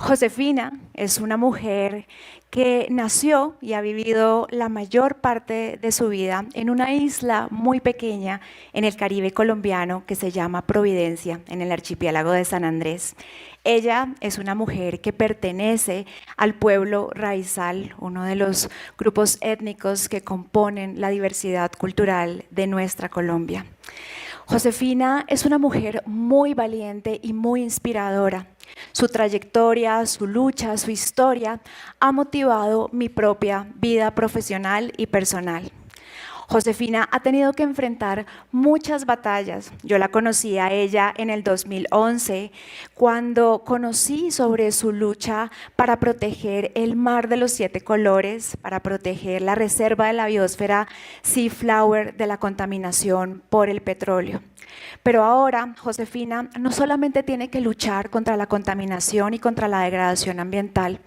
Josefina es una mujer que nació y ha vivido la mayor parte de su vida en una isla muy pequeña en el Caribe colombiano que se llama Providencia, en el archipiélago de San Andrés. Ella es una mujer que pertenece al pueblo raizal, uno de los grupos étnicos que componen la diversidad cultural de nuestra Colombia. Josefina es una mujer muy valiente y muy inspiradora. Su trayectoria, su lucha, su historia ha motivado mi propia vida profesional y personal. Josefina ha tenido que enfrentar muchas batallas. Yo la conocí a ella en el 2011, cuando conocí sobre su lucha para proteger el mar de los 7 colores, para proteger la reserva de la biosfera Sea Flower de la contaminación por el petróleo. Pero ahora Josefina no solamente tiene que luchar contra la contaminación y contra la degradación ambiental.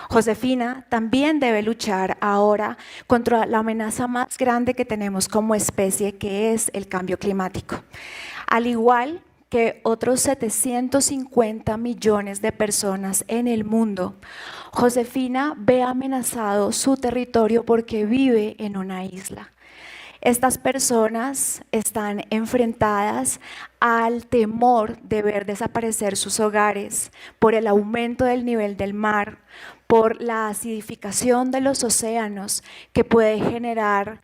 Josefina también debe luchar ahora contra la amenaza más grande que tenemos como especie, que es el cambio climático. Al igual que otros 750 millones de personas en el mundo, Josefina ve amenazado su territorio porque vive en una isla. Estas personas están enfrentadas al temor de ver desaparecer sus hogares por el aumento del nivel del mar, por la acidificación de los océanos que puede generar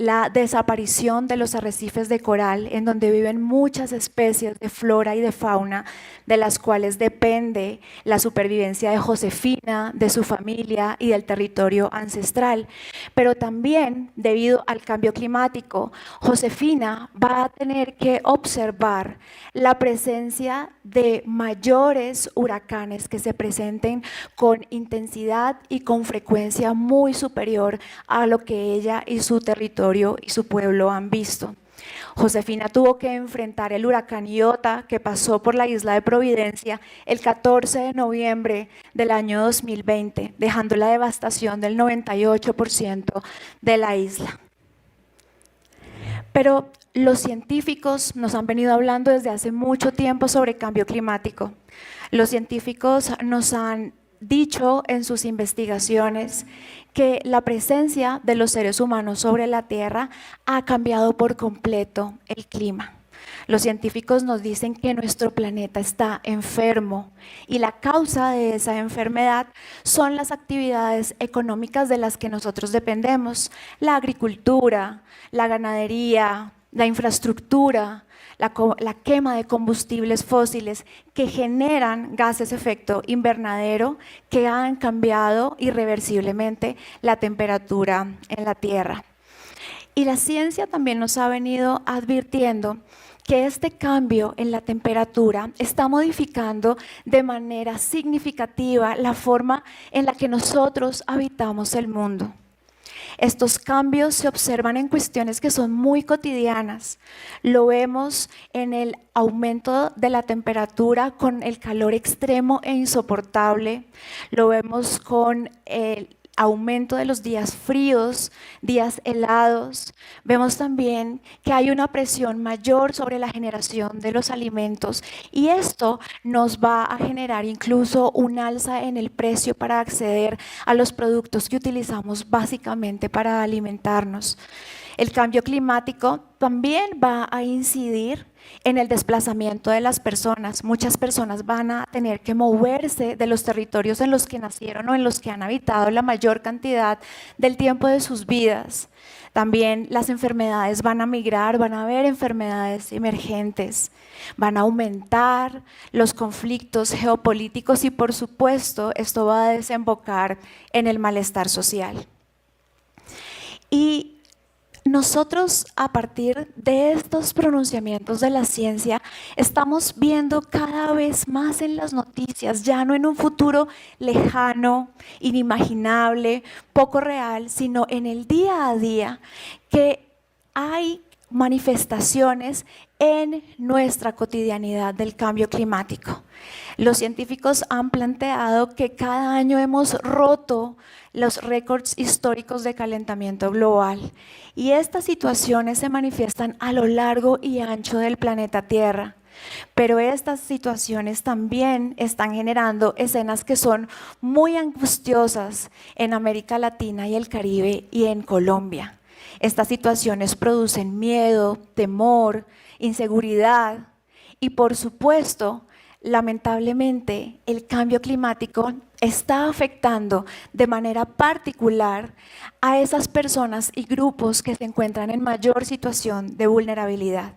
la desaparición de los arrecifes de coral, en donde viven muchas especies de flora y de fauna, de las cuales depende la supervivencia de Josefina, de su familia y del territorio ancestral. Pero también, debido al cambio climático, Josefina va a tener que observar la presencia de mayores huracanes que se presenten con intensidad y con frecuencia muy superior a lo que ella y su territorio y su pueblo han visto. Josefina tuvo que enfrentar el huracán Iota, que pasó por la isla de Providencia el 14 de noviembre del año 2020, dejando la devastación del 98% de la isla. Pero los científicos nos han venido hablando desde hace mucho tiempo sobre cambio climático. Los científicos nos han dicho en sus investigaciones que la presencia de los seres humanos sobre la Tierra ha cambiado por completo el clima. Los científicos nos dicen que nuestro planeta está enfermo y la causa de esa enfermedad son las actividades económicas de las que nosotros dependemos: la agricultura, la ganadería, la infraestructura, la quema de combustibles fósiles que generan gases de efecto invernadero que han cambiado irreversiblemente la temperatura en la Tierra. Y la ciencia también nos ha venido advirtiendo que este cambio en la temperatura está modificando de manera significativa la forma en la que nosotros habitamos el mundo. Estos cambios se observan en cuestiones que son muy cotidianas. Lo vemos en el aumento de la temperatura con el calor extremo e insoportable. Lo vemos con el aumento de los días fríos, días helados. Vemos también que hay una presión mayor sobre la generación de los alimentos y esto nos va a generar incluso un alza en el precio para acceder a los productos que utilizamos básicamente para alimentarnos. El cambio climático también va a incidir en el desplazamiento de las personas. Muchas personas van a tener que moverse de los territorios en los que nacieron o en los que han habitado la mayor cantidad del tiempo de sus vidas. También las enfermedades van a migrar, van a haber enfermedades emergentes, van a aumentar los conflictos geopolíticos y, por supuesto, esto va a desembocar en el malestar social. Y nosotros, a partir de estos pronunciamientos de la ciencia, estamos viendo cada vez más en las noticias, ya no en un futuro lejano, inimaginable, poco real, sino en el día a día, que hay manifestaciones en nuestra cotidianidad del cambio climático. Los científicos han planteado que cada año hemos roto los récords históricos de calentamiento global y estas situaciones se manifiestan a lo largo y ancho del planeta Tierra. Pero estas situaciones también están generando escenas que son muy angustiosas en América Latina y el Caribe y en Colombia. Estas situaciones producen miedo, temor, inseguridad y, por supuesto, lamentablemente, el cambio climático está afectando de manera particular a esas personas y grupos que se encuentran en mayor situación de vulnerabilidad.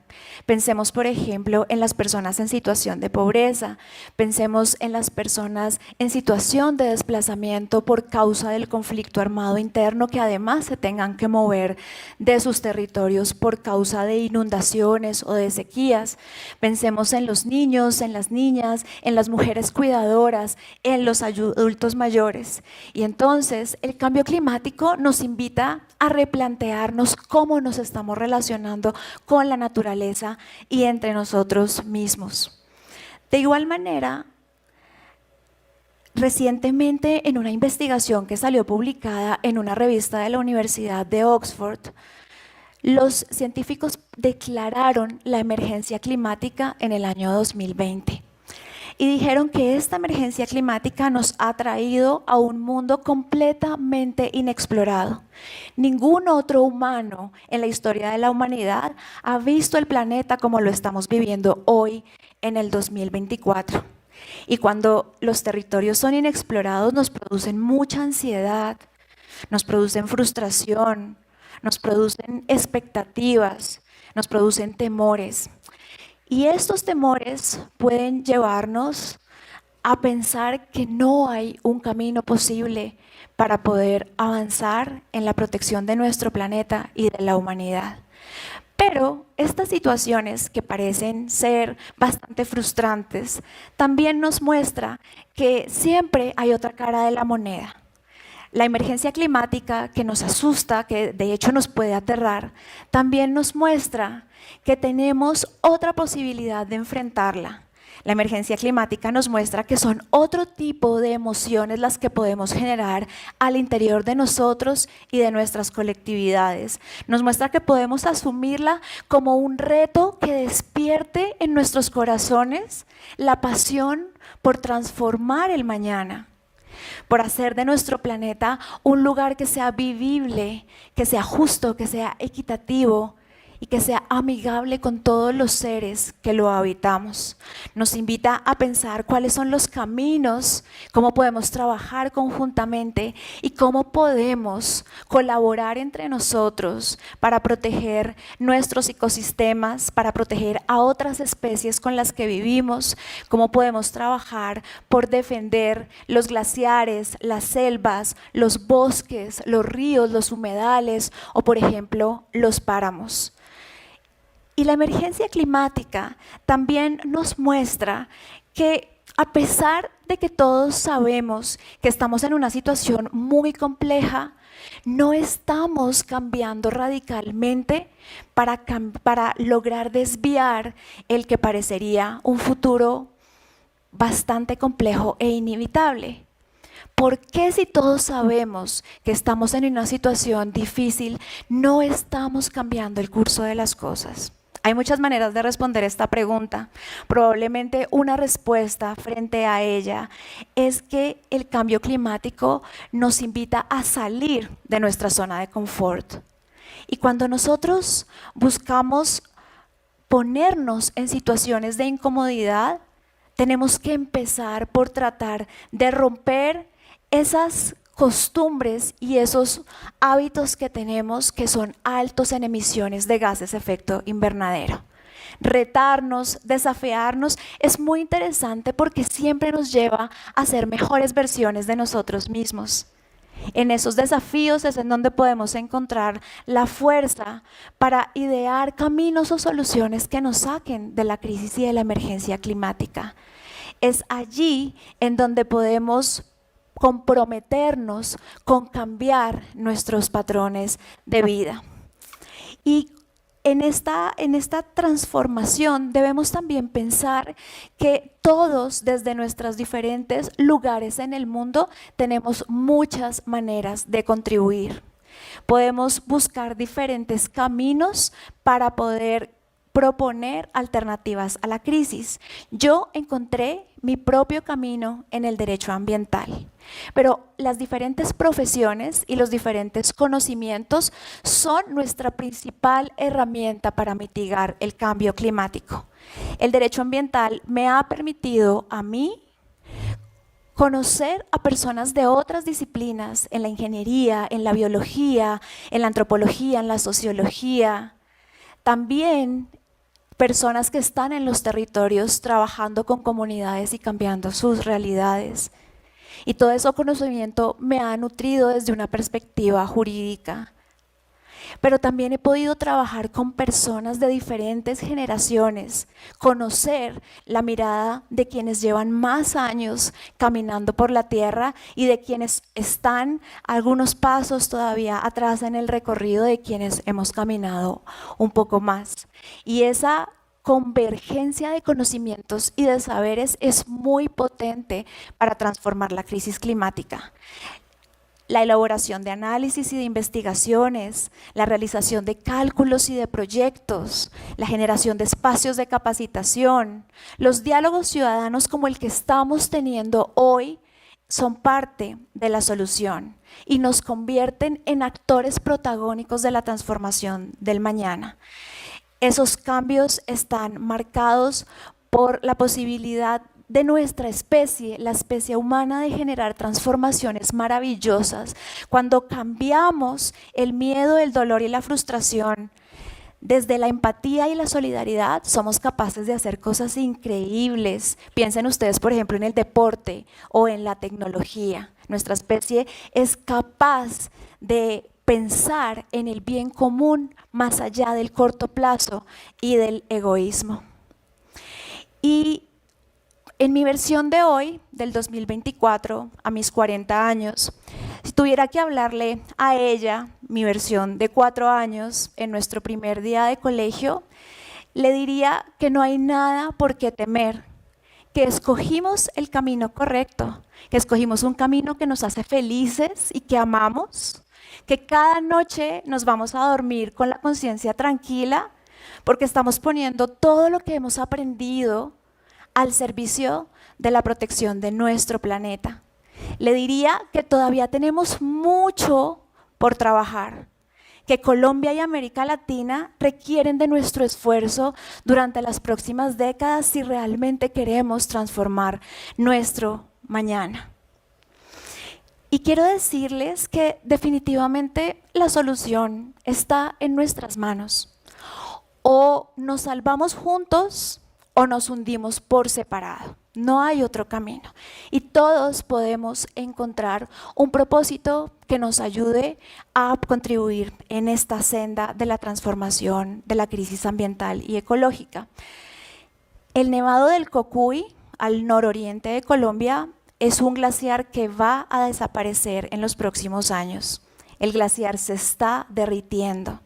Pensemos, por ejemplo, en las personas en situación de pobreza, pensemos en las personas en situación de desplazamiento por causa del conflicto armado interno, que además se tengan que mover de sus territorios por causa de inundaciones o de sequías. Pensemos en los niños, en las niñas, en las mujeres cuidadoras, en los adultos mayores. Y entonces el cambio climático nos invita a replantearnos cómo nos estamos relacionando con la naturaleza y entre nosotros mismos. De igual manera, recientemente en una investigación que salió publicada en una revista de la Universidad de Oxford, los científicos declararon la emergencia climática en el año 2020. Y dijeron que esta emergencia climática nos ha traído a un mundo completamente inexplorado. Ningún otro humano en la historia de la humanidad ha visto el planeta como lo estamos viviendo hoy en el 2024. Y cuando los territorios son inexplorados nos producen mucha ansiedad, nos producen frustración, nos producen expectativas, nos producen temores. Y estos temores pueden llevarnos a pensar que no hay un camino posible para poder avanzar en la protección de nuestro planeta y de la humanidad. Pero estas situaciones que parecen ser bastante frustrantes también nos muestra que siempre hay otra cara de la moneda. La emergencia climática que nos asusta, que de hecho nos puede aterrar, también nos muestra que tenemos otra posibilidad de enfrentarla. La emergencia climática nos muestra que son otro tipo de emociones las que podemos generar al interior de nosotros y de nuestras colectividades. Nos muestra que podemos asumirla como un reto que despierte en nuestros corazones la pasión por transformar el mañana, por hacer de nuestro planeta un lugar que sea vivible, que sea justo, que sea equitativo y que sea amigable con todos los seres que lo habitamos. Nos invita a pensar cuáles son los caminos, cómo podemos trabajar conjuntamente y cómo podemos colaborar entre nosotros para proteger nuestros ecosistemas, para proteger a otras especies con las que vivimos, cómo podemos trabajar por defender los glaciares, las selvas, los bosques, los ríos, los humedales o, por ejemplo, los páramos. Y la emergencia climática también nos muestra que a pesar de que todos sabemos que estamos en una situación muy compleja, no estamos cambiando radicalmente para lograr desviar el que parecería un futuro bastante complejo e inevitable. ¿Por qué, si todos sabemos que estamos en una situación difícil, no estamos cambiando el curso de las cosas? Hay muchas maneras de responder esta pregunta. Probablemente una respuesta frente a ella es que el cambio climático nos invita a salir de nuestra zona de confort. Y cuando nosotros buscamos ponernos en situaciones de incomodidad, tenemos que empezar por tratar de romper esas costumbres y esos hábitos que tenemos que son altos en emisiones de gases de efecto invernadero. Retarnos, desafiarnos es muy interesante porque siempre nos lleva a ser mejores versiones de nosotros mismos. En esos desafíos es en donde podemos encontrar la fuerza para idear caminos o soluciones que nos saquen de la crisis y de la emergencia climática. Es allí en donde podemos comprometernos con cambiar nuestros patrones de vida. Y en esta transformación debemos también pensar que todos, desde nuestros diferentes lugares en el mundo, tenemos muchas maneras de contribuir. Podemos buscar diferentes caminos para poder proponer alternativas a la crisis. Yo encontré mi propio camino en el derecho ambiental, pero las diferentes profesiones y los diferentes conocimientos son nuestra principal herramienta para mitigar el cambio climático. El derecho ambiental me ha permitido a mí conocer a personas de otras disciplinas, en la ingeniería, en la biología, en la antropología, en la sociología, también personas que están en los territorios trabajando con comunidades y cambiando sus realidades. Y todo ese conocimiento me ha nutrido desde una perspectiva jurídica. Pero también he podido trabajar con personas de diferentes generaciones, conocer la mirada de quienes llevan más años caminando por la tierra y de quienes están algunos pasos todavía atrás en el recorrido de quienes hemos caminado un poco más. Y esa convergencia de conocimientos y de saberes es muy potente para transformar la crisis climática. La elaboración de análisis y de investigaciones, la realización de cálculos y de proyectos, la generación de espacios de capacitación, los diálogos ciudadanos como el que estamos teniendo hoy son parte de la solución y nos convierten en actores protagónicos de la transformación del mañana. Esos cambios están marcados por la posibilidad de nuestra especie, la especie humana, de generar transformaciones maravillosas. Cuando cambiamos el miedo, el dolor y la frustración, desde la empatía y la solidaridad, somos capaces de hacer cosas increíbles. Piensen ustedes, por ejemplo, en el deporte o en la tecnología. Nuestra especie es capaz de pensar en el bien común más allá del corto plazo y del egoísmo. Y en mi versión de hoy, del 2024, a mis 40 años, si tuviera que hablarle a ella, mi versión de 4 años, en nuestro primer día de colegio, le diría que no hay nada por qué temer, que escogimos el camino correcto, que escogimos un camino que nos hace felices y que amamos, que cada noche nos vamos a dormir con la conciencia tranquila, porque estamos poniendo todo lo que hemos aprendido al servicio de la protección de nuestro planeta. Le diría que todavía tenemos mucho por trabajar, que Colombia y América Latina requieren de nuestro esfuerzo durante las próximas décadas si realmente queremos transformar nuestro mañana. Y quiero decirles que definitivamente la solución está en nuestras manos. O nos salvamos juntos o nos hundimos por separado. No hay otro camino. Y todos podemos encontrar un propósito que nos ayude a contribuir en esta senda de la transformación de la crisis ambiental y ecológica. El Nevado del Cocuy, al nororiente de Colombia, es un glaciar que va a desaparecer en los próximos años. El glaciar se está derritiendo.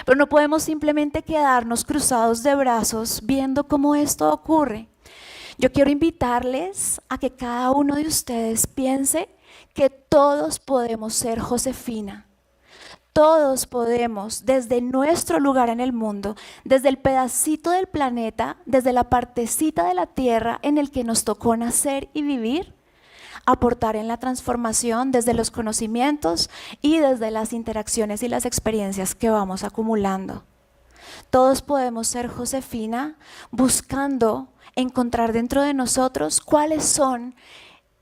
Pero no podemos simplemente quedarnos cruzados de brazos viendo cómo esto ocurre. Yo quiero invitarles a que cada uno de ustedes piense que todos podemos ser Josefina. Todos podemos, desde nuestro lugar en el mundo, desde el pedacito del planeta, desde la partecita de la tierra en el que nos tocó nacer y vivir, aportar en la transformación desde los conocimientos y desde las interacciones y las experiencias que vamos acumulando. Todos podemos ser Josefina buscando encontrar dentro de nosotros cuáles son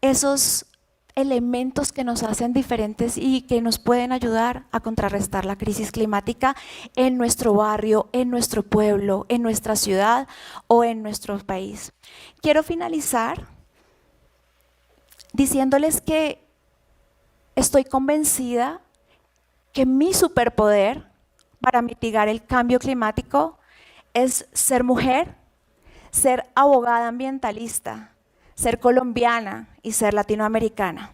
esos elementos que nos hacen diferentes y que nos pueden ayudar a contrarrestar la crisis climática en nuestro barrio, en nuestro pueblo, en nuestra ciudad o en nuestro país. Quiero finalizar diciéndoles que estoy convencida que mi superpoder para mitigar el cambio climático es ser mujer, ser abogada ambientalista, ser colombiana y ser latinoamericana.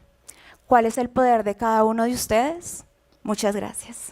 ¿Cuál es el poder de cada uno de ustedes? Muchas gracias.